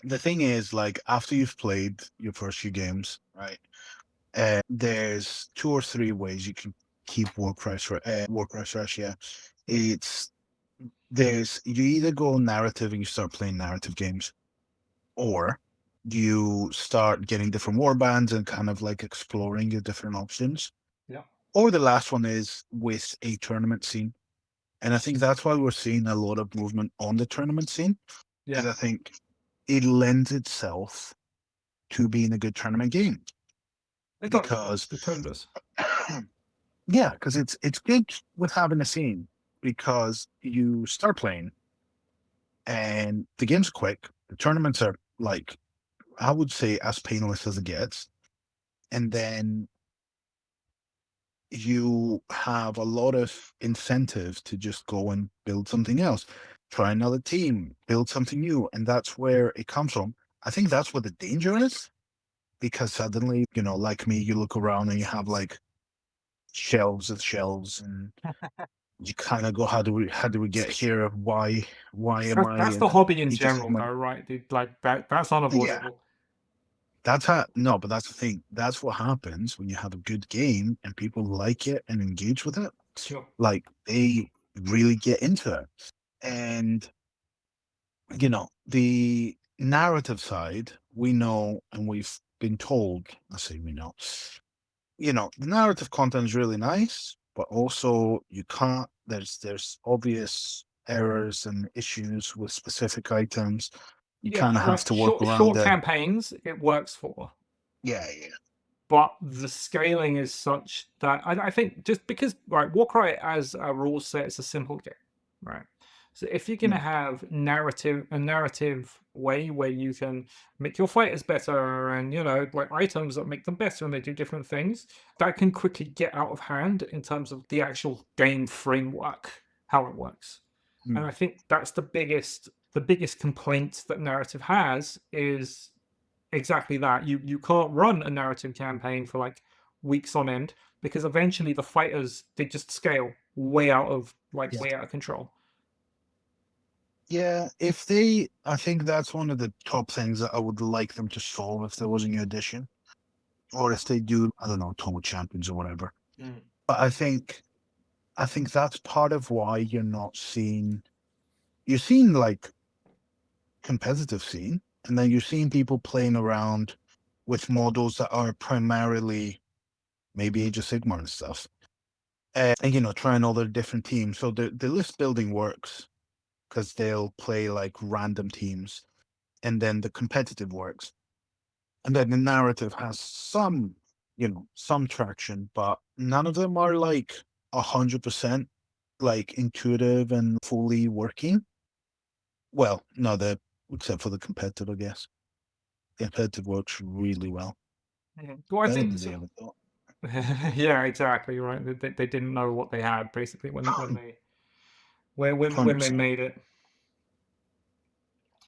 the thing is, like, after you've played your first few games, right? There's two or three ways you can keep Warcry fresh. Yeah, it's there's you either go narrative and you start playing narrative games, or you start getting different war bands and kind of like exploring your different options. Yeah. Or the last one is with a tournament scene. And I think that's why we're seeing a lot of movement on the tournament scene, because Yeah. I think it lends itself to being a good tournament game. It does. Because It totally does. yeah, because it's good with having a scene because you start playing and the game's quick. The tournaments are like, I would say, as painless as it gets. And then you have a lot of incentive to just go and build something else, try another team, build something new. And that's where it comes from. I think that's where the danger is, because suddenly, like me, you look around and you have like shelves of shelves, and you kind of go, how do we get here? Why am I That's the hobby in Age of general, Sigmar? though, right? Dude, like that's Yeah, unavoidable. that's how. No, but that's the thing. That's what happens when you have a good game and people like it and engage with it. Sure. Like, they really get into it. And the narrative side, we know, and we've been told. I say we know. The narrative content is really nice, but also you can't. There's obvious errors and issues with specific items. You Yeah, kind of have like to work around short it. campaigns, it works for. Yeah, yeah. But the scaling is such that I think just because, right, Warcry as a rule set is a simple game, right? So if you're gonna Mm, have a narrative way where you can make your fighters better and like items that make them better and they do different things, that can quickly get out of hand in terms of the actual game framework, how it works. And mm. I think that's the biggest complaint that narrative has is exactly that. You can't run a narrative campaign for like weeks on end because eventually the fighters they just scale Yeah. way out of control. Yeah, I think that's one of the top things that I would like them to solve if there was a new edition, or if they do, I don't know, Total Champions or whatever. Mm. But I think that's part of why you're seeing like competitive scene, and then you're seeing people playing around with models that are primarily maybe Age of Sigmar and stuff, and trying all their different teams. So the list building works because they'll play like random teams, and then the competitive works, and then the narrative has some traction, but none of them are like 100% like intuitive and fully working. Well, no, the except for the competitive, I guess. The competitive works really well, Mhm. Well, I better think than they so. ever thought. Yeah, exactly right. They didn't know what they had basically when they Trying when to they say. made it.